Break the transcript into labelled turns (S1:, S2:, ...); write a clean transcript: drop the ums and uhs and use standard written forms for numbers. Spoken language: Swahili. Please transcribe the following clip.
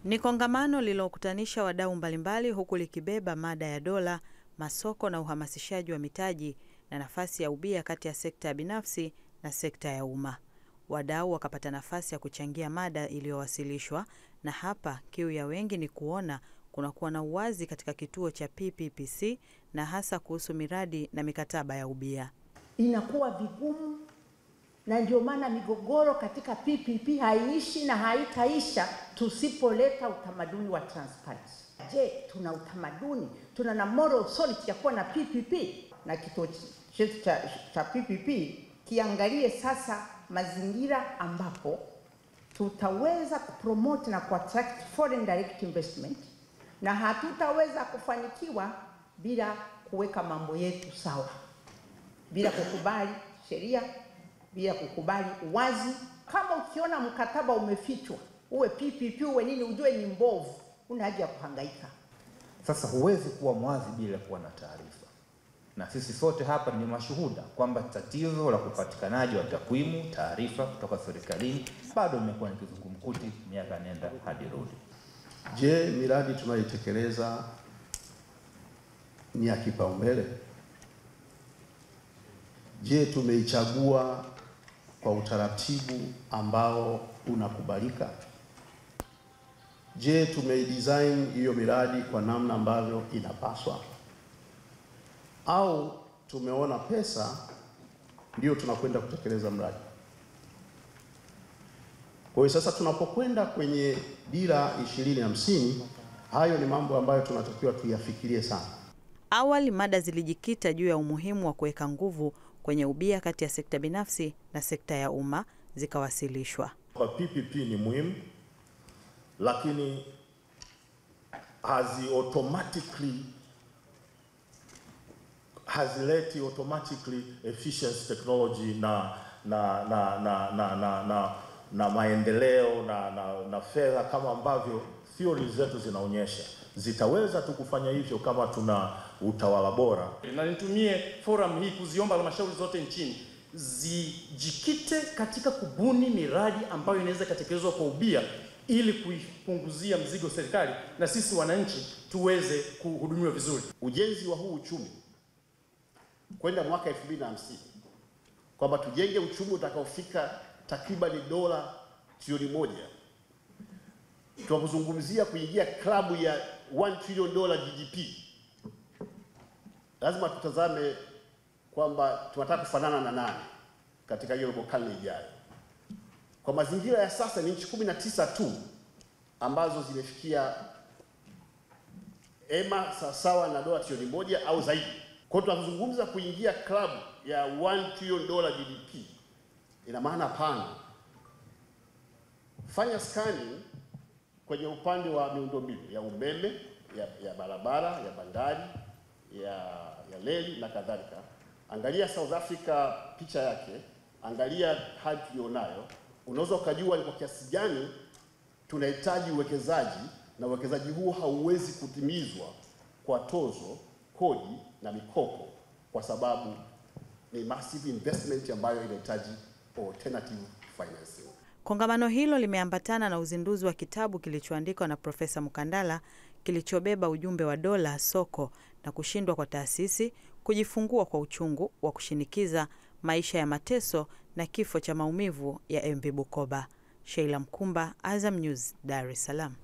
S1: Ni kongamano lililokutanisha wadau mbalimbali huku likibeba mada ya dola, masoko na uhamasishaji wa mitaji na nafasi ya ubia kati ya sekta ya binafsi na sekta ya umma. Wadau wakapata nafasi ya kuchangia mada iliyowasilishwa, na hapa kiu ya wengi ni kuona kunakuwa na uwazi katika kituo cha PPPC na hasa kuhusu miradi na mikataba ya ubia.
S2: Inakuwa vigumu, na ndio maana migogoro katika PPP haiishi na haitaisha tusipoleta utamaduni wa transparency. Je, tuna utamaduni, tuna na moral authority ya kuwa na PPP? Na kituo chetu cha PPP kiangalie sasa mazingira ambapo tutaweza kupromote na kuattract foreign direct investment, na hatutaweza kufanikiwa bila kuweka mambo yetu sawa, bila kukubali sheria, bila kukubali uwazi. Kama ukiona mkataba umefichwa, uwe PPP uwe nini, ujue ni mbovu, una haja ya kuhangaika.
S3: Sasa huwezi kuwa mwazi bila kuwa na taarifa, na sisi sote hapa ni mashuhuda kwamba tatizo la upatikanaji wa takwimu, taarifa kutoka serikalini bado imekuwa ni kizungumkuti miaka nenda hadi rudi.
S4: Je, miradi tunayotekeleza ni ya kipaumbele? Je, tumeichagua kwa utaratibu ambao unakubalika? Je, tumeidesign hiyo miradi kwa namna ambavyo inapaswa? Au tumeona pesa ndio tunakwenda kutekeleza mradi? Kwa hiyo sasa tunapokwenda kwenye dira 2050, hayo ni mambo ambayo tunatakiwa tuyafikirie sana.
S1: Awali mada zilijikita juu ya umuhimu wa kuweka nguvu kwenye ubia kati ya sekta binafsi na sekta ya umma zikawasilishwa.
S5: Kwa PPP ni muhimu, lakini hazileti automatically efficiency technology na maendeleo na fedha kama ambavyo theory zetu zinaonyesha. Zitaweza tu kufanya hivyo kama tuna utawala bora.
S6: Na nitumie forum hii kuziomba halmashauri zote nchini zijikite katika kubuni miradi ambayo inaweza kutekelezwa kwa ubia ili kuipunguzia mzigo serikali na sisi wananchi tuweze kuhudumiwa vizuri.
S4: Ujenzi wa huu uchumi kwenda mwaka 2050, kwamba tujenge uchumi utakaofika takriban dola trilioni 1. Tunapozungumzia kuingia klabu ya $1 trillion GDP, lazima tutazame kwamba tunataka kufanana na nani katika hiyo karne ijayo. Kwa mazingira ya sasa ni nchi 19 tu ambazo zimefikia sawa na dola trilioni 1 au zaidi. Kwa hiyo tunazungumza kuingia klabu ya $1 trillion GDP, ina maana pana. Fanya scanning kwenye upande wa miundombinu ya umeme, ya barabara, ya bandari, ya reli na kadhalika. Angalia South Africa picha yake, angalia hali tulionayo, unaweza ukajua ni kwa kiasi gani tunahitaji uwekezaji, na uwekezaji huo hauwezi kutimizwa kwa tozo, kodi na mikopo, kwa sababu ni massive investment ambayo inahitaji alternative financing.
S1: Kongamano hilo limeambatana na uzinduzi wa kitabu kilichoandikwa na Profesa Mkandala kilichobeba ujumbe wa dola, soko na kushindwa kwa taasisi, kujifungua kwa uchungu wa kushinikiza, maisha ya mateso na kifo cha maumivu ya MV Bukoba. Sheila Mkumba, Azam News, Dar es Salaam.